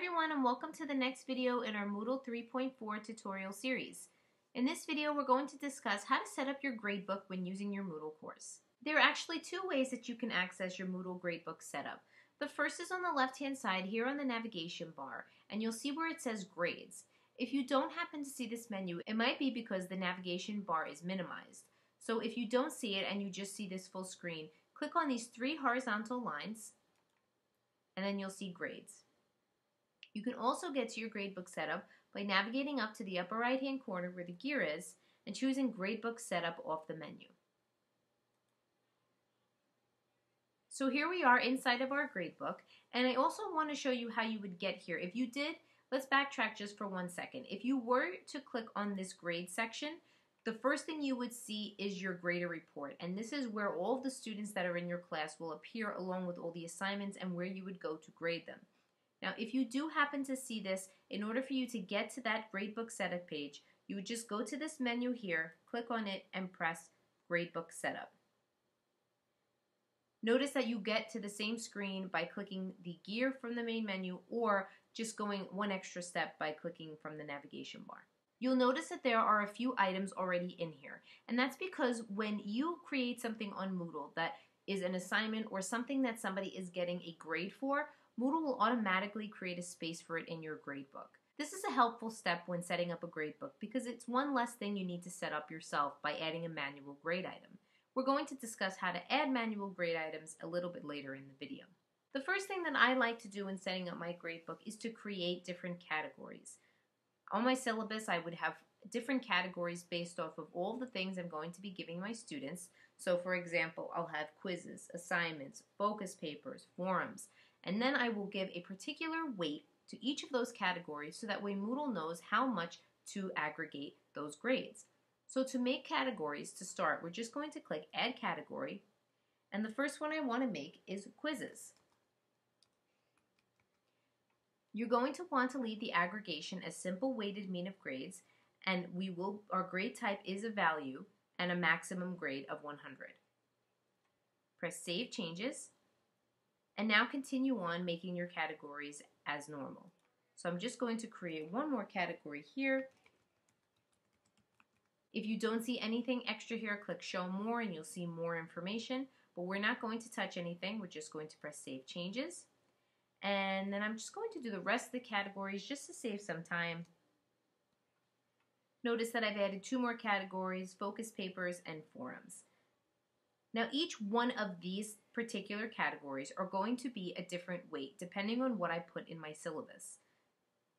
everyone, and welcome to the next video in our Moodle 3.4 tutorial series. In this video, we're going to discuss how to set up your gradebook when using your Moodle course. There are actually two ways that you can access your Moodle Gradebook Setup. The first is on the left-hand side here on the navigation bar, and you'll see where it says Grades. If you don't happen to see this menu, it might be because the navigation bar is minimized. So if you don't see it and you just see this full screen, click on these three horizontal lines, and then you'll see Grades. You can also get to your gradebook setup by navigating up to the upper right hand corner where the gear is and choosing Gradebook Setup off the menu. So here we are inside of our gradebook, and I also want to show you how you would get here. If you did, let's backtrack just for 1 second. If you were to click on this grade section, the first thing you would see is your grader report, and this is where all of the students that are in your class will appear along with all the assignments and where you would go to grade them. Now, if you do happen to see this, in order for you to get to that Gradebook Setup page, you would just go to this menu here, click on it, and press Gradebook Setup. Notice that you get to the same screen by clicking the gear from the main menu or just going one extra step by clicking from the navigation bar. You'll notice that there are a few items already in here, and that's because when you create something on Moodle that is an assignment or something that somebody is getting a grade for, Moodle will automatically create a space for it in your gradebook. This is a helpful step when setting up a gradebook because it's one less thing you need to set up yourself by adding a manual grade item. We're going to discuss how to add manual grade items a little bit later in the video. The first thing that I like to do in setting up my gradebook is to create different categories. On my syllabus, I would have different categories based off of all the things I'm going to be giving my students. So for example, I'll have quizzes, assignments, focus papers, forums, and then I will give a particular weight to each of those categories so that way Moodle knows how much to aggregate those grades. So to make categories, to start, we're just going to click Add Category, and the first one I want to make is quizzes. You're going to want to leave the aggregation as simple weighted mean of grades, and our grade type is a value and a maximum grade of 100. Press Save Changes, and now continue on making your categories as normal. So I'm just going to create one more category here. If you don't see anything extra here, click Show More and you'll see more information, but we're not going to touch anything. We're just going to press Save Changes. And then I'm just going to do the rest of the categories just to save some time. Notice that I've added two more categories, focus papers and forums. Now each one of these particular categories are going to be a different weight depending on what I put in my syllabus.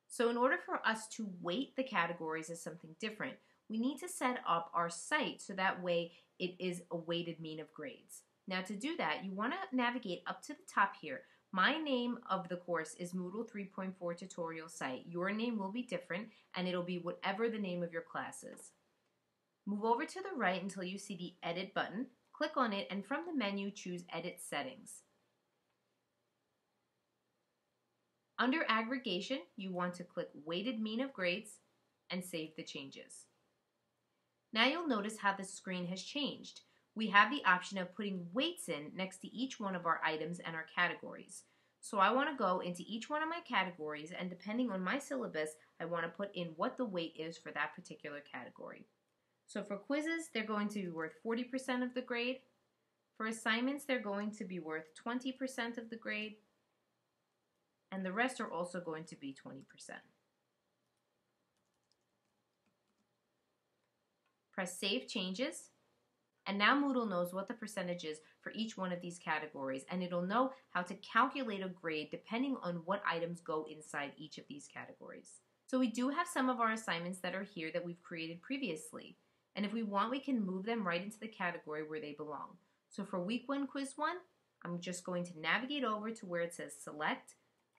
So in order for us to weight the categories as something different, we need to set up our site so that way it is a weighted mean of grades. Now to do that, you want to navigate up to the top here. My name of the course is Moodle 3.4 Tutorial Site. Your name will be different and it'll be whatever the name of your class is. Move over to the right until you see the Edit button. Click on it and from the menu choose Edit Settings. Under Aggregation, you want to click Weighted Mean of Grades and save the changes. Now you'll notice how the screen has changed. We have the option of putting weights in next to each one of our items and our categories. So I want to go into each one of my categories, and depending on my syllabus, I want to put in what the weight is for that particular category. So for quizzes, they're going to be worth 40% of the grade. For assignments, they're going to be worth 20% of the grade. And the rest are also going to be 20%. Press Save Changes. And now Moodle knows what the percentage is for each one of these categories, and it'll know how to calculate a grade depending on what items go inside each of these categories. So we do have some of our assignments that are here that we've created previously. And if we want, we can move them right into the category where they belong. So for Week 1, Quiz 1, I'm just going to navigate over to where it says Select,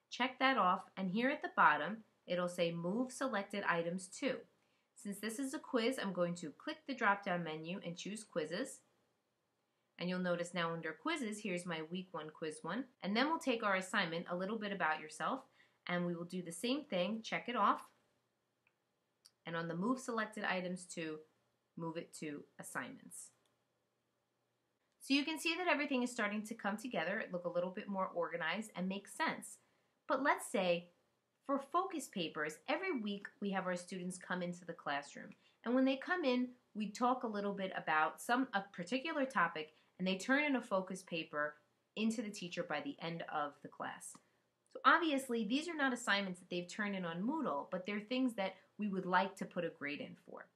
check that off, and here at the bottom, it'll say Move Selected Items To. Since this is a quiz, I'm going to click the drop-down menu and choose Quizzes. And you'll notice now under Quizzes, here's my Week 1, Quiz 1. And then we'll take our assignment, A Little Bit About Yourself, and we will do the same thing, check it off. And on the Move Selected Items To, move it to Assignments. So you can see that everything is starting to come together, look a little bit more organized, and make sense. But let's say For focus papers, every week we have our students come into the classroom. And when they come in, we talk a little bit about a particular topic, and they turn in a focus paper into the teacher by the end of the class. So obviously, these are not assignments that they've turned in on Moodle, but they're things that we would like to put a grade in for.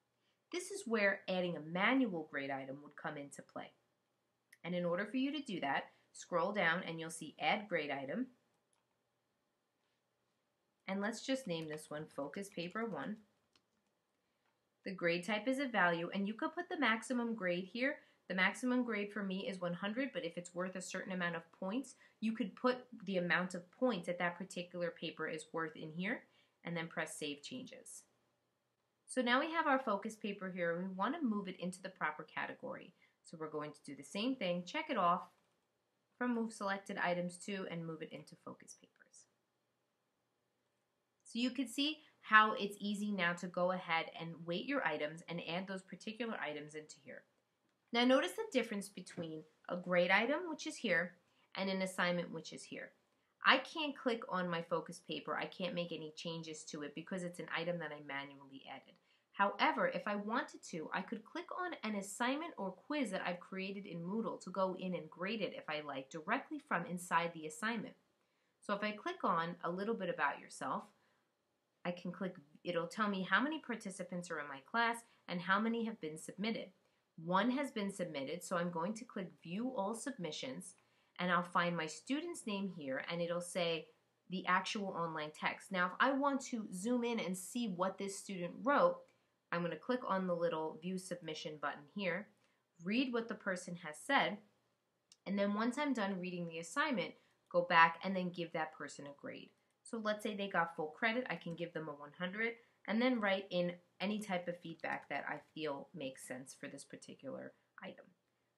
This is where adding a manual grade item would come into play. And in order for you to do that, scroll down and you'll see Add Grade Item. And let's just name this one Focus Paper 1. The grade type is a value, and you could put the maximum grade here. The maximum grade for me is 100, but if it's worth a certain amount of points, you could put the amount of points that particular paper is worth in here, and then press Save Changes. So now we have our focus paper here, and we want to move it into the proper category. So we're going to do the same thing, check it off from Move Selected Items to, and move it into Focus Papers. So you can see how it's easy now to go ahead and weight your items and add those particular items into here. Now notice the difference between a grade item, which is here, and an assignment, which is here. I can't click on my focus paper. I can't make any changes to it because it's an item that I manually added. However, if I wanted to, I could click on an assignment or quiz that I've created in Moodle to go in and grade it if I like, directly from inside the assignment. So if I click on a little bit about yourself, I can click, it'll tell me how many participants are in my class and how many have been submitted. One has been submitted, so I'm going to click View All Submissions, and I'll find my student's name here, and it'll say the actual online text. Now, if I want to zoom in and see what this student wrote, I'm going to click on the little View Submission button here, read what the person has said, and then once I'm done reading the assignment, go back and then give that person a grade. So let's say they got full credit, I can give them a 100, and then write in any type of feedback that I feel makes sense for this particular item.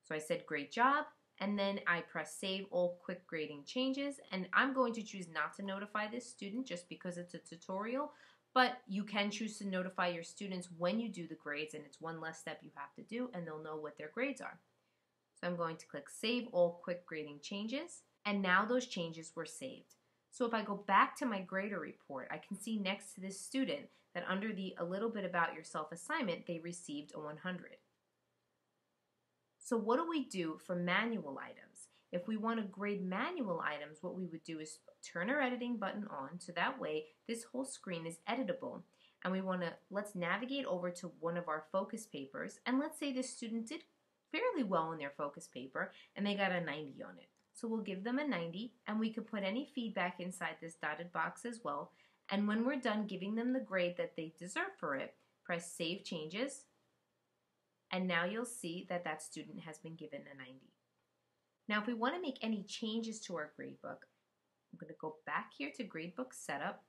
So I said, great job, and then I press Save All Quick Grading Changes, and I'm going to choose not to notify this student just because it's a tutorial, but you can choose to notify your students when you do the grades, and it's one less step you have to do, and they'll know what their grades are. So I'm going to click Save All Quick Grading Changes, and now those changes were saved. So if I go back to my grader report, I can see next to this student that under the A Little Bit About Yourself assignment, they received a 100. So what do we do for manual items? If we want to grade manual items, what we would do is turn our editing button on, so that way this whole screen is editable. And let's navigate over to one of our focus papers, and let's say this student did fairly well in their focus paper, and they got a 90 on it. So we'll give them a 90, and we can put any feedback inside this dotted box as well. And when we're done giving them the grade that they deserve for it, press Save Changes, and now you'll see that that student has been given a 90. Now if we want to make any changes to our gradebook, I'm going to go back here to Gradebook Setup,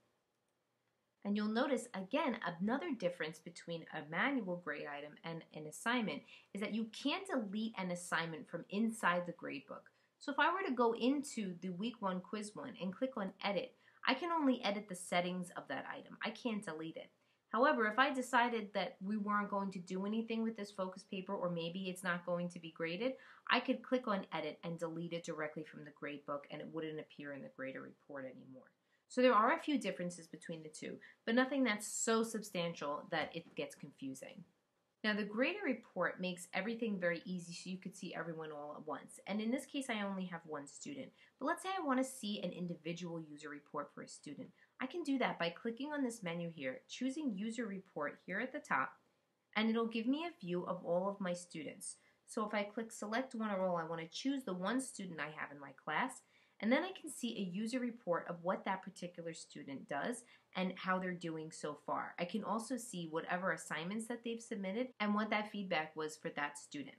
and you'll notice again another difference between a manual grade item and an assignment is that you can't delete an assignment from inside the gradebook. So if I were to go into the Week 1 Quiz 1 and click on Edit, I can only edit the settings of that item. I can't delete it. However, if I decided that we weren't going to do anything with this focus paper, or maybe it's not going to be graded, I could click on Edit and delete it directly from the gradebook, and it wouldn't appear in the grader report anymore. So there are a few differences between the two, but nothing that's so substantial that it gets confusing. Now the grader report makes everything very easy so you could see everyone all at once. And in this case, I only have one student. But let's say I want to see an individual user report for a student. I can do that by clicking on this menu here, choosing User Report here at the top, and it'll give me a view of all of my students. So if I click Select One or All, I want to choose the one student I have in my class, and then I can see a user report of what that particular student does and how they're doing so far. I can also see whatever assignments that they've submitted and what that feedback was for that student.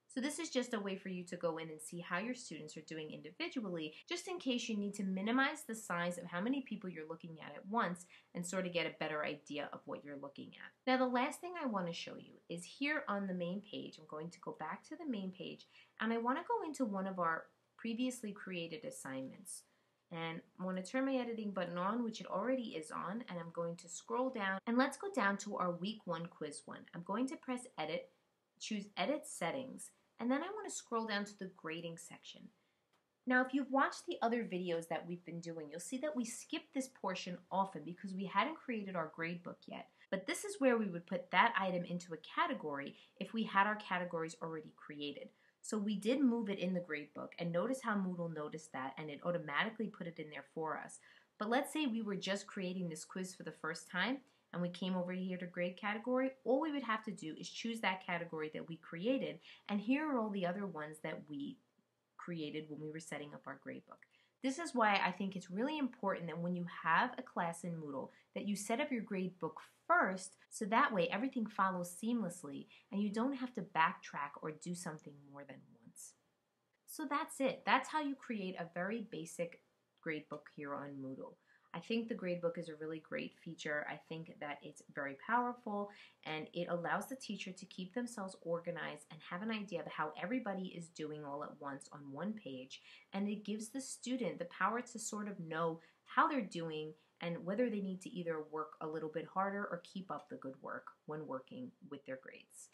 So this is just a way for you to go in and see how your students are doing individually, just in case you need to minimize the size of how many people you're looking at once and sort of get a better idea of what you're looking at. Now the last thing I want to show you is here on the main page. I'm going to go back to the main page, and I want to go into one of our previously created assignments. And I'm going to turn my editing button on, which it already is on, and I'm going to scroll down, and let's go down to our Week 1 Quiz 1. I'm going to press Edit, choose Edit Settings, and then I want to scroll down to the grading section. Now, if you've watched the other videos that we've been doing, you'll see that we skipped this portion often because we hadn't created our gradebook yet. But this is where we would put that item into a category if we had our categories already created. So we did move it in the gradebook, and notice how Moodle noticed that and it automatically put it in there for us. But let's say we were just creating this quiz for the first time and we came over here to grade category. All we would have to do is choose that category that we created, and here are all the other ones that we created when we were setting up our gradebook. This is why I think it's really important that when you have a class in Moodle that you set up your gradebook first, so that way everything follows seamlessly and you don't have to backtrack or do something more than once. So that's it. That's how you create a very basic gradebook here on Moodle. I think the gradebook is a really great feature. I think that it's very powerful and it allows the teacher to keep themselves organized and have an idea of how everybody is doing all at once on one page. And it gives the student the power to sort of know how they're doing and whether they need to either work a little bit harder or keep up the good work when working with their grades.